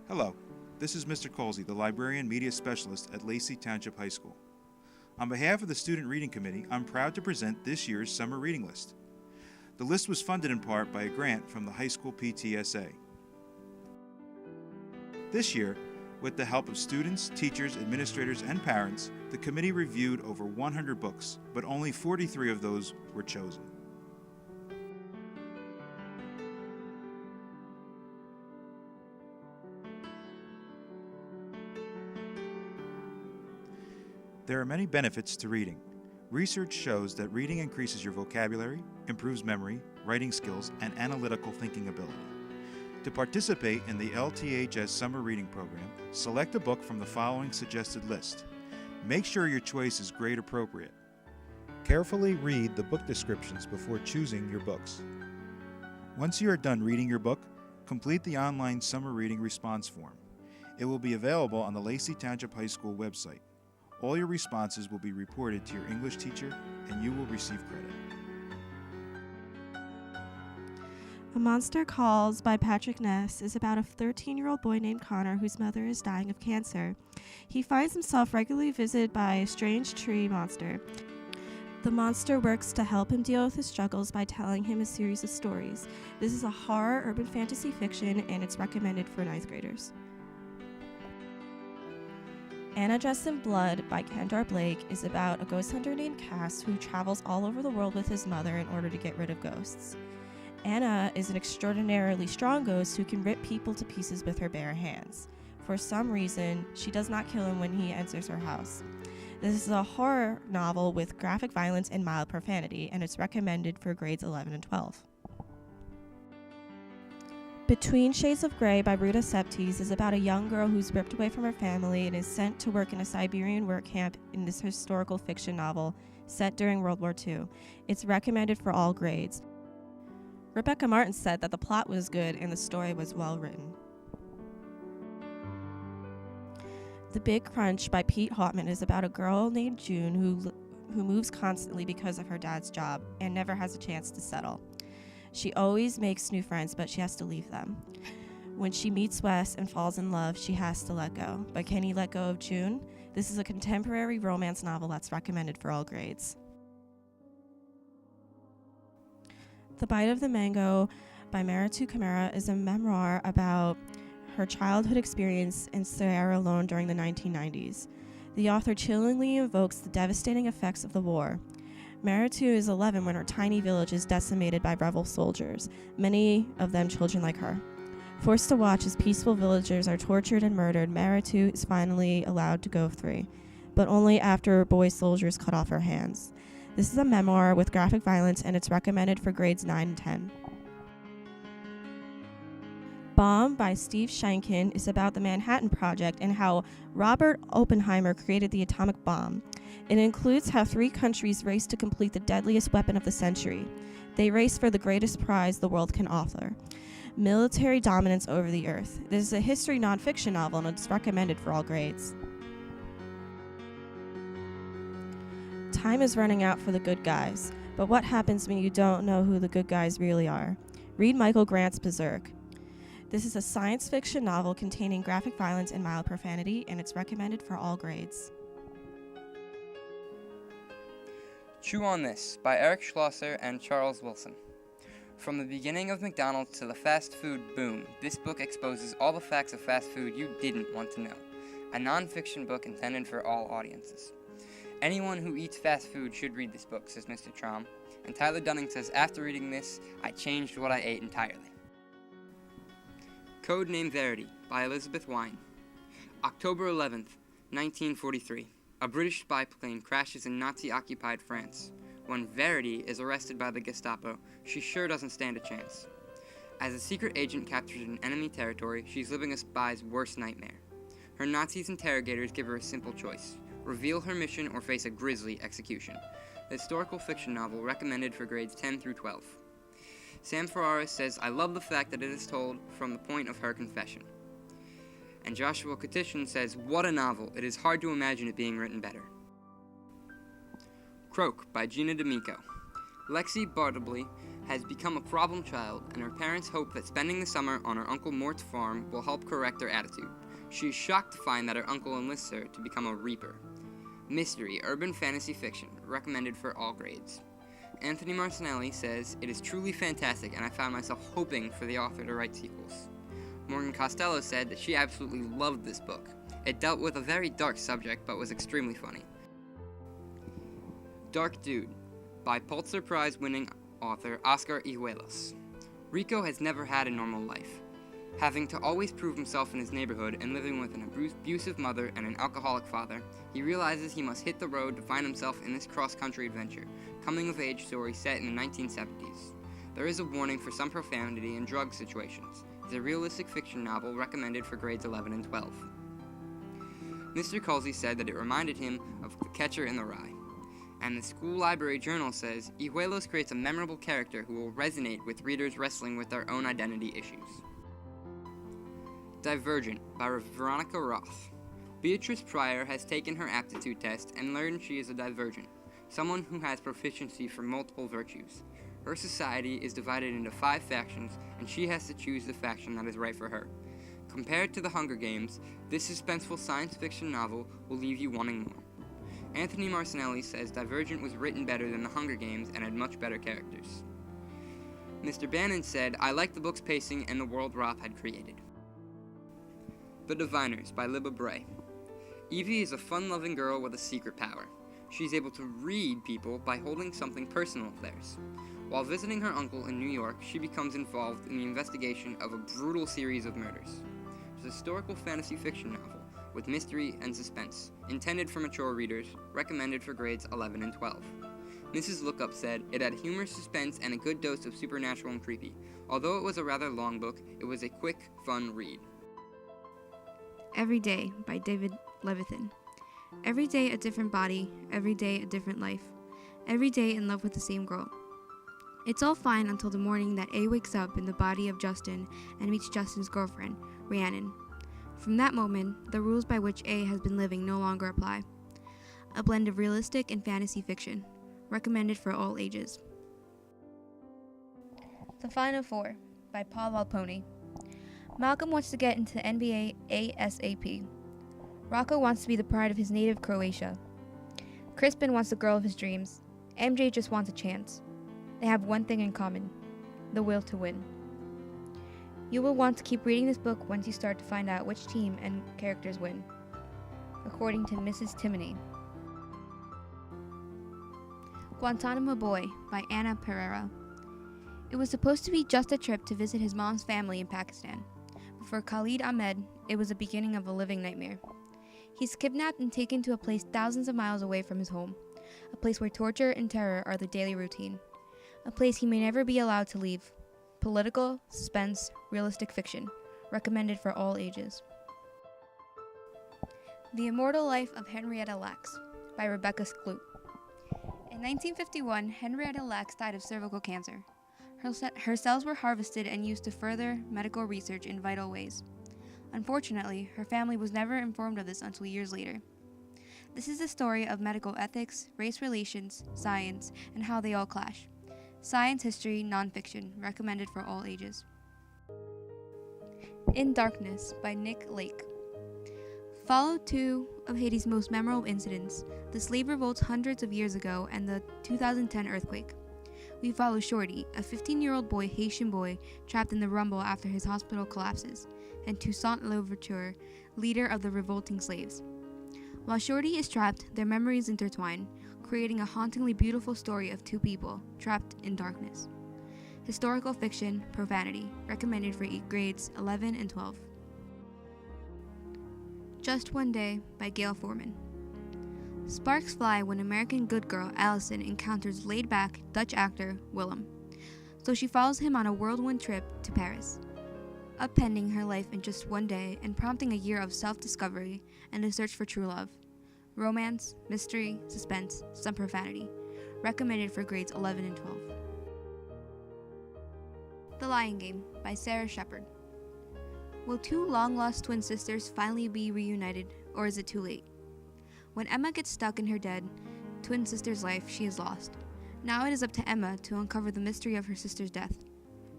Hello, this is Mr. Colsey, the Librarian Media Specialist at Lacey Township High School. On behalf of the Student Reading Committee, I'm proud to present this year's summer reading list. The list was funded in part by a grant from the high school PTSA. This year, with the help of students, teachers, administrators, and parents, the committee reviewed over 100 books, but only 43 of those were chosen. There are many benefits to reading. Research shows that reading increases your vocabulary, improves memory, writing skills, and analytical thinking ability. To participate in the LTHS Summer Reading Program, select a book from the following suggested list. Make sure your choice is grade appropriate. Carefully read the book descriptions before choosing your books. Once you are done reading your book, complete the online summer reading response form. It will be available on the Lacey Township High School website. All your responses will be reported to your English teacher, and you will receive credit. A Monster Calls by Patrick Ness is about a 13-year-old boy named Connor whose mother is dying of cancer. He finds himself regularly visited by a strange tree monster. The monster works to help him deal with his struggles by telling him a series of stories. This is a horror urban fantasy fiction, and it's recommended for 9th graders. Anna Dressed in Blood by Kendar Blake is about a ghost hunter named Cass who travels all over the world with his mother in order to get rid of ghosts. Anna is an extraordinarily strong ghost who can rip people to pieces with her bare hands. For some reason, she does not kill him when he enters her house. This is a horror novel with graphic violence and mild profanity, and it's recommended for grades 11 and 12. Between Shades of Grey by Ruta Septes is about a young girl who's ripped away from her family and is sent to work in a Siberian work camp in this historical fiction novel set during World War II. It's recommended for all grades. Rebecca Martin said that the plot was good and the story was well written. The Big Crunch by Pete Hoffman is about a girl named June who moves constantly because of her dad's job and never has a chance to settle. She always makes new friends, but she has to leave them. When she meets Wes and falls in love, she has to let go. But can he let go of June? This is a contemporary romance novel that's recommended for all grades. The Bite of the Mango by Maritu Kamara is a memoir about her childhood experience in Sierra Leone during the 1990s. The author chillingly invokes the devastating effects of the war. Maritu is 11 when her tiny village is decimated by rebel soldiers, many of them children like her. Forced to watch as peaceful villagers are tortured and murdered, Maritu is finally allowed to go free, but only after boy soldiers cut off her hands. This is a memoir with graphic violence, and it's recommended for grades 9 and 10. Bomb by Steve Shankin is about the Manhattan Project and how Robert Oppenheimer created the atomic bomb. It includes how 3 countries race to complete the deadliest weapon of the century. They race for the greatest prize the world can offer: military dominance over the earth. This is a history nonfiction novel, and it's recommended for all grades. Time is running out for the good guys, but what happens when you don't know who the good guys really are? Read Michael Grant's Berserk. This is a science fiction novel containing graphic violence and mild profanity, and it's recommended for all grades. Chew on This by Eric Schlosser and Charles Wilson. From the beginning of McDonald's to the fast food boom, this book exposes all the facts of fast food you didn't want to know. A non-fiction book intended for all audiences. Anyone who eats fast food should read this book, says Mr. Traum. And Tyler Dunning says, after reading this, I changed what I ate entirely. Codename Verity by Elizabeth Wine. October 11th, 1943. A British spy plane crashes in Nazi-occupied France. When Verity is arrested by the Gestapo, she sure doesn't stand a chance. As a secret agent captured in enemy territory, she's living a spy's worst nightmare. Her Nazis interrogators give her a simple choice: reveal her mission or face a grisly execution. The historical fiction novel recommended for grades 10 through 12. Sam Ferraris says, I love the fact that it is told from the point of her confession. And Joshua Katition says, what a novel. It is hard to imagine it being written better. Croak by Gina D'Amico. Lexi Bartleby has become a problem child, and her parents hope that spending the summer on her Uncle Mort's farm will help correct her attitude. She is shocked to find that her uncle enlists her to become a reaper. Mystery, urban fantasy fiction, recommended for all grades. Anthony Marcinelli says, "It is truly fantastic, and I found myself hoping for the author to write sequels." Morgan Costello said that she absolutely loved this book. It dealt with a very dark subject, but was extremely funny. Dark Dude, by Pulitzer Prize-winning author Oscar Iwelos. Rico has never had a normal life. Having to always prove himself in his neighborhood and living with an abusive mother and an alcoholic father, he realizes he must hit the road to find himself in this cross-country adventure, coming-of-age story set in the 1970s. There is a warning for some profanity and drug situations. It's a realistic fiction novel recommended for grades 11 and 12. Mr. Colsey said that it reminded him of The Catcher in the Rye. And the School Library Journal says, Iwelos creates a memorable character who will resonate with readers wrestling with their own identity issues. Divergent, by Veronica Roth. Beatrice Pryor has taken her aptitude test and learned she is a divergent, someone who has proficiency for multiple virtues. Her society is divided into 5 factions, and she has to choose the faction that is right for her. Compared to The Hunger Games, this suspenseful science fiction novel will leave you wanting more. Anthony Marcinelli says Divergent was written better than The Hunger Games and had much better characters. Mr. Bannon said, "I like the book's pacing and the world Roth had created." The Diviners, by Libba Bray. Evie is a fun-loving girl with a secret power. She's able to read people by holding something personal of theirs. While visiting her uncle in New York, she becomes involved in the investigation of a brutal series of murders. It's a historical fantasy fiction novel with mystery and suspense, intended for mature readers, recommended for grades 11 and 12. Mrs. Lookup said, "It had humor, suspense, and a good dose of supernatural and creepy. Although it was a rather long book, it was a quick, fun read." Every Day, by David Levithan. Every day a different body, every day a different life. Every day in love with the same girl. It's all fine until the morning that A wakes up in the body of Justin and meets Justin's girlfriend, Rhiannon. From that moment, the rules by which A has been living no longer apply. A blend of realistic and fantasy fiction, recommended for all ages. The Final Four, by Paul Valpone. Malcolm wants to get into the NBA ASAP. Rocco wants to be the pride of his native Croatia. Crispin wants the girl of his dreams. MJ just wants a chance. They have one thing in common, the will to win. You will want to keep reading this book once you start to find out which team and characters win. According to Mrs. Timoney. Guantanamo Boy, by Anna Pereira. It was supposed to be just a trip to visit his mom's family in Pakistan, but for Khalid Ahmed, it was the beginning of a living nightmare. He's kidnapped and taken to a place thousands of miles away from his home, a place where torture and terror are the daily routine, a place he may never be allowed to leave. Political, suspense, realistic fiction, recommended for all ages. The Immortal Life of Henrietta Lacks, by Rebecca Skloot. In 1951, Henrietta Lacks died of cervical cancer. Her cells were harvested and used to further medical research in vital ways. Unfortunately, her family was never informed of this until years later. This is the story of medical ethics, race relations, science, and how they all clash. Science history nonfiction, recommended for all ages. In Darkness, by Nick Lake. Follow 2 of Haiti's most memorable incidents, the slave revolts hundreds of years ago and the 2010 earthquake. We follow Shorty, a 15-year-old Haitian boy trapped in the rumble after his hospital collapses, and Toussaint Louverture, leader of the revolting slaves. While Shorty is trapped, their memories intertwine, creating a hauntingly beautiful story of 2 people trapped in darkness. Historical fiction, profanity, recommended for grades 11 and 12. Just One Day, by Gail Foreman. Sparks fly when American good girl Allison encounters laid-back Dutch actor Willem, so she follows him on a whirlwind trip to Paris, upending her life in just one day and prompting a year of self-discovery and a search for true love. Romance, mystery, suspense, some profanity. Recommended for grades 11 and 12. The Lion Game, by Sarah Shepard. Will 2 long-lost twin sisters finally be reunited, or is it too late? When Emma gets stuck in her dead twin sister's life, she is lost. Now it is up to Emma to uncover the mystery of her sister's death.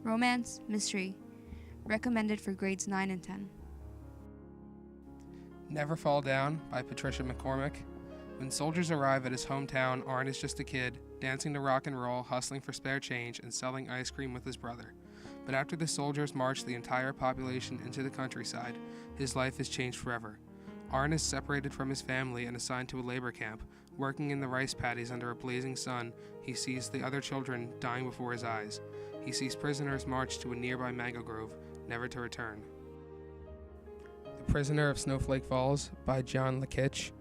Romance, mystery. Recommended for grades 9 and 10. Never Fall Down by Patricia McCormick. When soldiers arrive at his hometown, Arn is just a kid, dancing to rock and roll, hustling for spare change, and selling ice cream with his brother. But after the soldiers march the entire population into the countryside, his life is changed forever. Arn is separated from his family and assigned to a labor camp. Working in the rice paddies under a blazing sun, he sees the other children dying before his eyes. He sees prisoners march to a nearby mango grove, never to return. The Prisoner of Snowflake Falls by John Lakitch.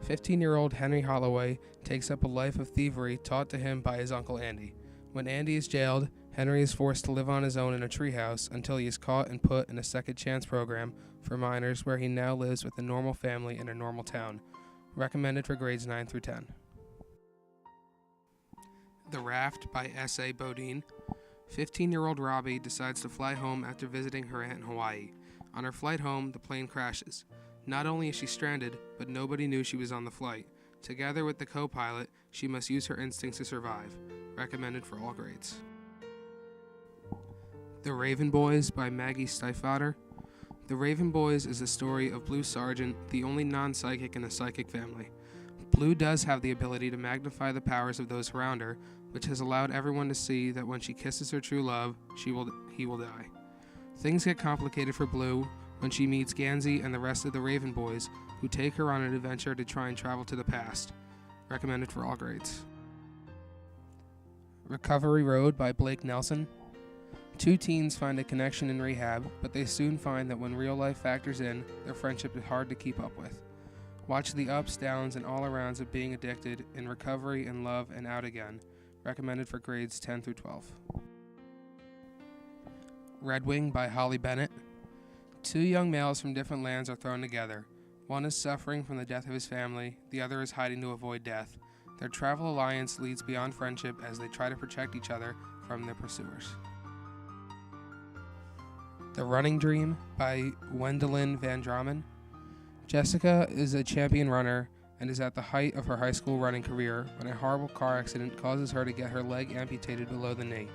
15-year-old Henry Holloway takes up a life of thievery taught to him by his Uncle Andy. When Andy is jailed, Henry is forced to live on his own in a treehouse until he is caught and put in a second chance program for minors where he now lives with a normal family in a normal town. Recommended for grades 9 through 10. The Raft by S.A. Bodine. 15-year-old Robbie decides to fly home after visiting her aunt in Hawaii. On her flight home, the plane crashes. Not only is she stranded, but nobody knew she was on the flight. Together with the co-pilot, she must use her instincts to survive. Recommended for all grades. The Raven Boys by Maggie Stiefvater. The Raven Boys is a story of Blue Sargent, the only non-psychic in a psychic family. Blue does have the ability to magnify the powers of those around her, which has allowed everyone to see that when she kisses her true love, he will die. Things get complicated for Blue when she meets Gansey and the rest of the Raven Boys, who take her on an adventure to try and travel to the past. Recommended for all grades. Recovery Road by Blake Nelson. Two teens find a connection in rehab, but they soon find that when real life factors in, their friendship is hard to keep up with. Watch the ups, downs, and all-arounds of being addicted in recovery and love and out again. Recommended for grades 10 through 12. Red Wing by Holly Bennett. Two young males from different lands are thrown together. One is suffering from the death of his family, the other is hiding to avoid death. Their travel alliance leads beyond friendship as they try to protect each other from their pursuers. The Running Dream by Wendelin Van Dramen. Jessica is a champion runner and is at the height of her high school running career when a horrible car accident causes her to get her leg amputated below the knee.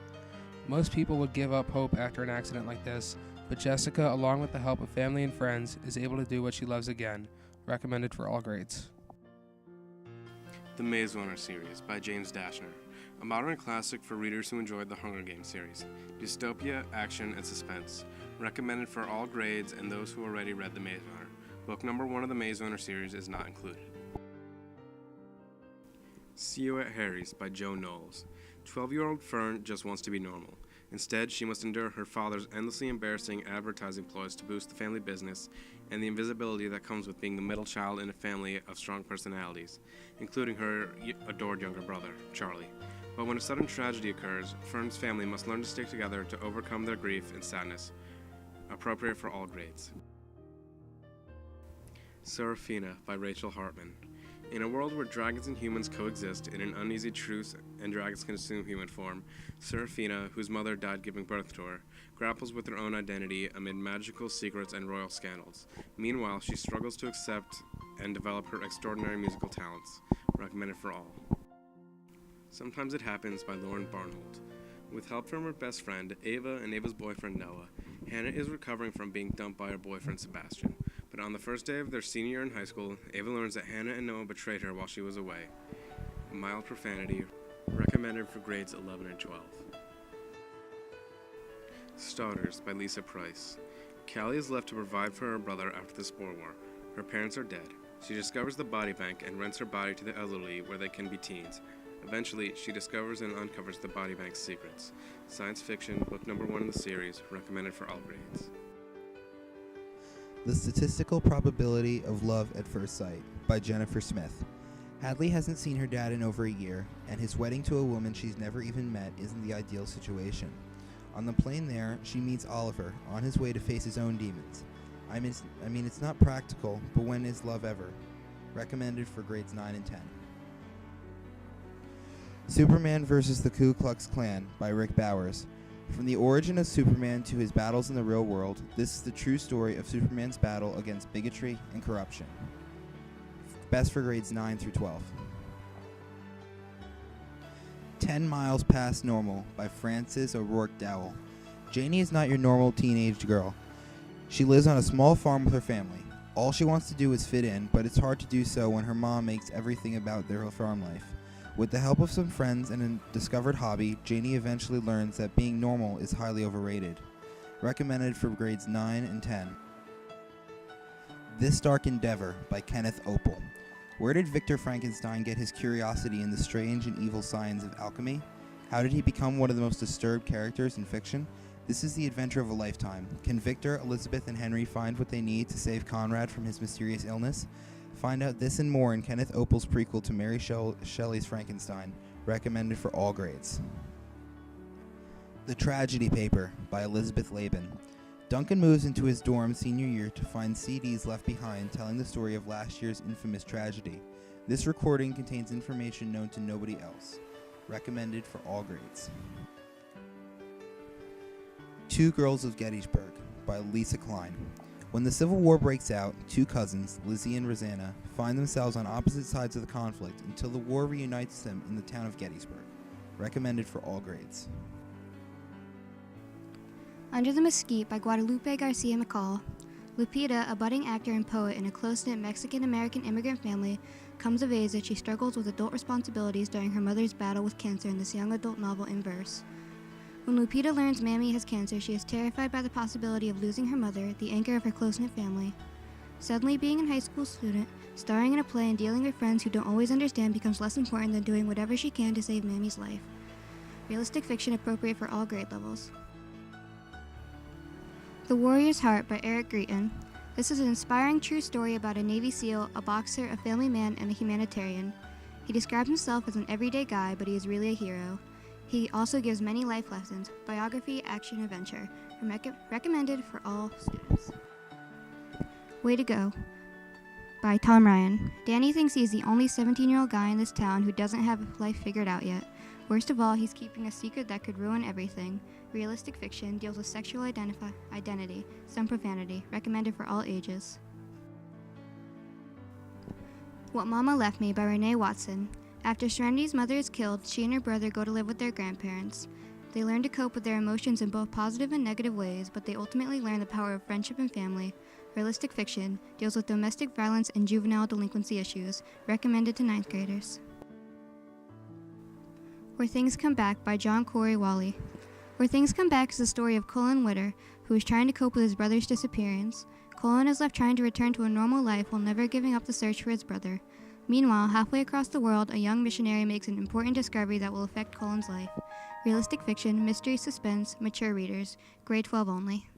Most people would give up hope after an accident like this, but Jessica, along with the help of family and friends, is able to do what she loves again. Recommended for all grades. The Maze Runner series by James Dashner. A modern classic for readers who enjoyed the Hunger Games series. Dystopia, action, and suspense. Recommended for all grades and those who already read The Maze Runner. Book number 1 of the Maze Runner series is not included. See You at Harry's by Joe Knowles. 12-year-old Fern just wants to be normal. Instead, she must endure her father's endlessly embarrassing advertising ploys to boost the family business and the invisibility that comes with being the middle child in a family of strong personalities, including her adored younger brother, Charlie. But when a sudden tragedy occurs, Fern's family must learn to stick together to overcome their grief and sadness. Appropriate for all grades. Seraphina by Rachel Hartman. In a world where dragons and humans coexist in an uneasy truce and dragons can assume human form, Seraphina, whose mother died giving birth to her, grapples with her own identity amid magical secrets and royal scandals. Meanwhile, she struggles to accept and develop her extraordinary musical talents. Recommended for all. Sometimes It Happens by Lauren Barnhold. With help from her best friend, Ava, and Ava's boyfriend, Noah, Hannah is recovering from being dumped by her boyfriend, Sebastian. But on the first day of their senior year in high school, Ava learns that Hannah and Noah betrayed her while she was away. Mild profanity. Recommended for grades 11 and 12. Starters by Lisa Price. Callie is left to provide for her brother after the Spore War. Her parents are dead. She discovers the body bank and rents her body to the elderly where they can be teens. Eventually, she discovers and uncovers the body bank's secrets. Science fiction, book number 1 in the series, recommended for all grades. The Statistical Probability of Love at First Sight by Jennifer Smith. Hadley hasn't seen her dad in over a year, and his wedding to a woman she's never even met isn't the ideal situation. On the plane there, she meets Oliver, on his way to face his own demons. I mean, it's not practical, but when is love ever? Recommended for grades 9 and 10. Superman vs. the Ku Klux Klan by Rick Bowers. From the origin of Superman to his battles in the real world, this is the true story of Superman's battle against bigotry and corruption. Best for grades 9 through 12. 10 Miles Past Normal by Frances O'Rourke Dowell. Janie is not your normal teenage girl. She lives on a small farm with her family. All she wants to do is fit in, but it's hard to do so when her mom makes everything about their farm life. With the help of some friends and a discovered hobby, Janie eventually learns that being normal is highly overrated. Recommended for grades 9 and 10. This Dark Endeavor by Kenneth Opel. Where did Victor Frankenstein get his curiosity in the strange and evil science of alchemy? How did he become one of the most disturbed characters in fiction? This is the adventure of a lifetime. Can Victor, Elizabeth, and Henry find what they need to save Conrad from his mysterious illness? Find out this and more in Kenneth Opel's prequel to Mary Shelley's Frankenstein, recommended for all grades. The Tragedy Paper by Elizabeth Laban. Duncan moves into his dorm senior year to find CDs left behind telling the story of last year's infamous tragedy. This recording contains information known to nobody else. Recommended for all grades. Two Girls of Gettysburg by Lisa Klein. When the Civil War breaks out, two cousins, Lizzie and Rosanna, find themselves on opposite sides of the conflict until the war reunites them in the town of Gettysburg. Recommended for all grades. Under the Mesquite by Guadalupe Garcia McCall. Lupita, a budding actor and poet in a close-knit Mexican-American immigrant family, comes of age as she struggles with adult responsibilities during her mother's battle with cancer in this young adult novel in verse. When Lupita learns Mammy has cancer, she is terrified by the possibility of losing her mother, the anchor of her close-knit family. Suddenly, being a high school student, starring in a play and dealing with friends who don't always understand becomes less important than doing whatever she can to save Mammy's life. Realistic fiction appropriate for all grade levels. The Warrior's Heart by Eric Greeton. This is an inspiring true story about a Navy SEAL, a boxer, a family man, and a humanitarian. He describes himself as an everyday guy, but he is really a hero. He also gives many life lessons, biography, action, adventure. Recommended for all students. Way to Go by Tom Ryan. Danny thinks he's the only 17-year-old guy in this town who doesn't have life figured out yet. Worst of all, he's keeping a secret that could ruin everything. Realistic fiction deals with sexual identity, some profanity. Recommended for all ages. What Mama Left Me by Renee Watson. After Serenity's mother is killed, she and her brother go to live with their grandparents. They learn to cope with their emotions in both positive and negative ways, but they ultimately learn the power of friendship and family. Realistic fiction deals with domestic violence and juvenile delinquency issues. Recommended to 9th graders. Where Things Come Back by John Corey Wally. Where Things Come Back is the story of Colin Witter, who is trying to cope with his brother's disappearance. Colin is left trying to return to a normal life while never giving up the search for his brother. Meanwhile, halfway across the world, a young missionary makes an important discovery that will affect Colin's life. Realistic fiction, mystery, suspense, mature readers, grade 12 only.